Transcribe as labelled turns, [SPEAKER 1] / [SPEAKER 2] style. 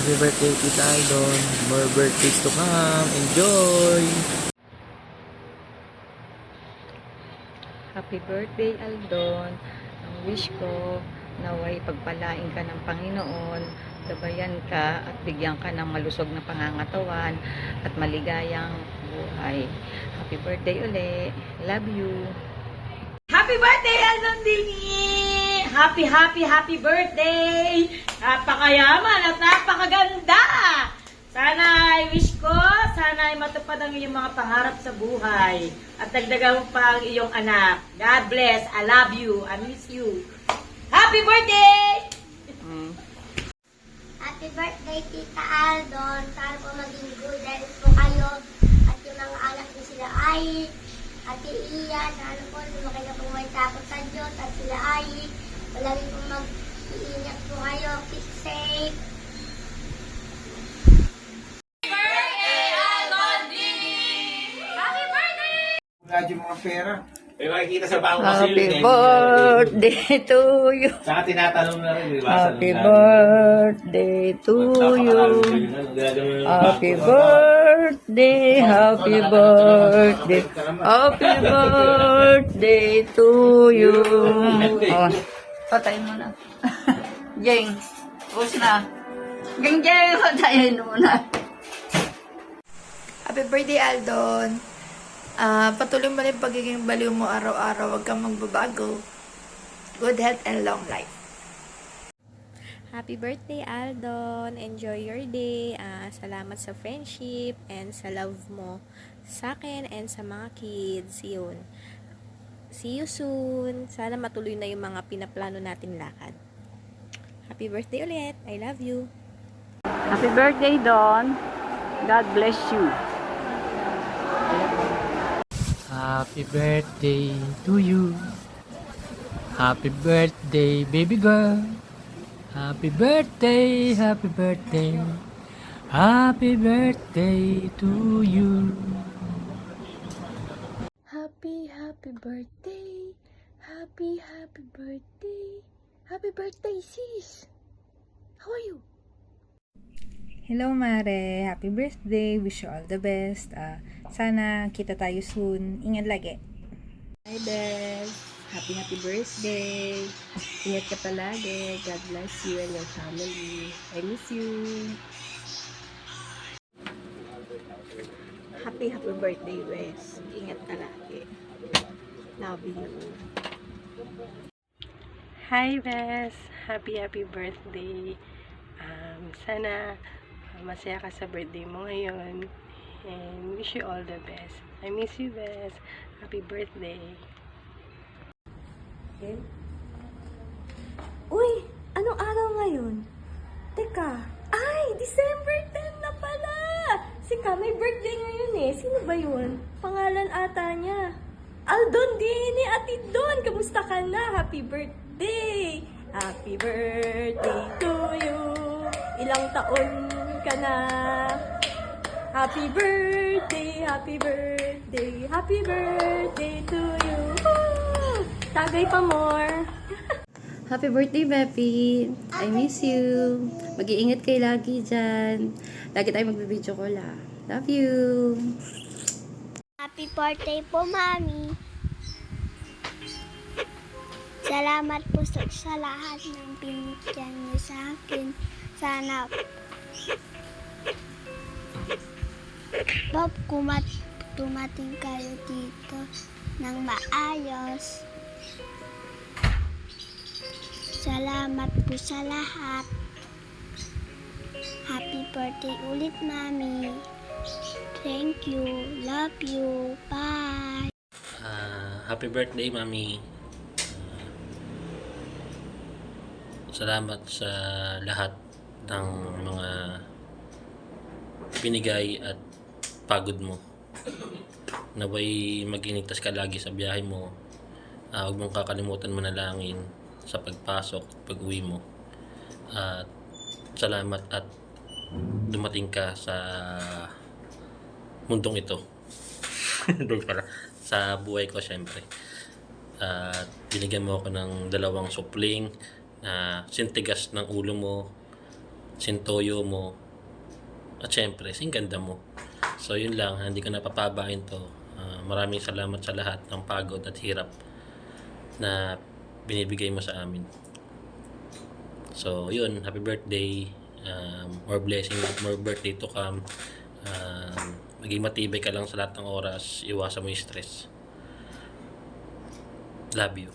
[SPEAKER 1] Happy birthday, Tita Aldon. More birthdays to come. Enjoy!
[SPEAKER 2] Happy birthday, Aldon. Ang wish ko, naway pagpalain ka ng Panginoon, gabayan ka at bigyan ka ng malusog na pangangatawan at maligayang buhay. Happy birthday uli. Love you.
[SPEAKER 3] Happy birthday, Aldon Dini! Happy birthday! Napakayaman at napakaganda! Sana ay wish ko, sana ay matupad ang iyong mga pangarap sa buhay. At dagdagan mo pa ang iyong anak. God bless, I love you, I miss you. Happy birthday!
[SPEAKER 4] Happy birthday, Tita Aldon. Sana po maging good health po kayo. At yung mga anak niyo sila ay Ate Iya, sana po lumaki na po may takot sa Diyos. At sila ay palagi po mag-iingat po kayo. Keep safe.
[SPEAKER 5] Wala yung mga pera.
[SPEAKER 6] May makikita sa bangko kasi
[SPEAKER 2] Happy
[SPEAKER 6] yun eh.
[SPEAKER 2] birthday to you.
[SPEAKER 6] Saka tinatanong na rin, di ba?
[SPEAKER 2] Happy birthday to you. Happy birthday, happy birthday, happy birthday to you. Oh, patayin mo na. Jeng, tapos na. Jeng, patayin mo na.
[SPEAKER 7] Happy birthday, Aldon. Patuloy mo na yung pagiging baliw mo araw-araw. Huwag kang magbabago. Good health and long life.
[SPEAKER 8] Happy birthday, Aldon. Enjoy your day. Salamat sa friendship and sa love mo sa akin and sa mga kids. Yun. See you soon. Sana matuloy na yung mga pinaplano natin lakad. Happy birthday ulit. I love you.
[SPEAKER 2] Happy birthday, Don. God bless you.
[SPEAKER 1] Happy birthday to you. Happy birthday, baby girl. Happy birthday, happy birthday. Happy birthday to you.
[SPEAKER 7] Happy birthday. Happy birthday. Happy birthday, sis. How are you?
[SPEAKER 9] Hello Mare, happy birthday, wish you all the best. Sana kita tayo soon. Ingat lagi.
[SPEAKER 8] Hi, Beth. Happy birthday. Ingat ka palagi. God bless you and your family. I miss you.
[SPEAKER 2] Happy birthday, Wes. Ingat ka lagi. Love you.
[SPEAKER 10] Hi, Bes! Happy birthday! Sana masaya ka sa birthday mo ngayon. And wish you all the best. I miss you, Bes. Happy birthday!
[SPEAKER 7] Okay. Uy! Anong araw ngayon? Teka. Ay! December 10 na pala! Sika, may birthday ngayon eh. Sino ba yun? Pangalan ata niya. Aldon Dini! Ate Don! Kamusta ka na? Happy birthday! Happy birthday to you! Ilang taon ka na? Happy birthday! Happy birthday! Happy birthday to you! Woo! Tagay pa more!
[SPEAKER 8] Happy birthday, Beppy. I miss you. Mag-iingat kayo lagi dyan. Lagi tayo mag-video call, ha. Love you.
[SPEAKER 4] Happy birthday po, Mami. Salamat po sa lahat ng binigyan niyo sa akin. Sana Bob, dumating kayo dito ng maayos. Salamat po sa lahat. Happy birthday ulit, Mami. Thank you. Love you. Bye.
[SPEAKER 6] Happy birthday, Mami. Salamat sa lahat ng mga binigay at pagod mo. Naway mag-inigtas ka lagi sa biyahe mo. Huwag mong kakalimutan manalangin sa pagpasok, pag-uwi mo. At salamat at dumating ka sa mundong ito. Doon pala. Sa buhay ko, syempre. At binigyan mo ako ng 2 supling na sintigas ng ulo mo sintoyo mo, at syempre, singganda mo. So, yun lang. Hindi ko napapabain to. Maraming salamat sa lahat ng pagod at hirap na binibigay mo sa amin. So, yun. Happy birthday. More blessing, more birthday to come. Maging matibay ka lang sa lahat ng oras. Iwasan mo yung stress. Love you.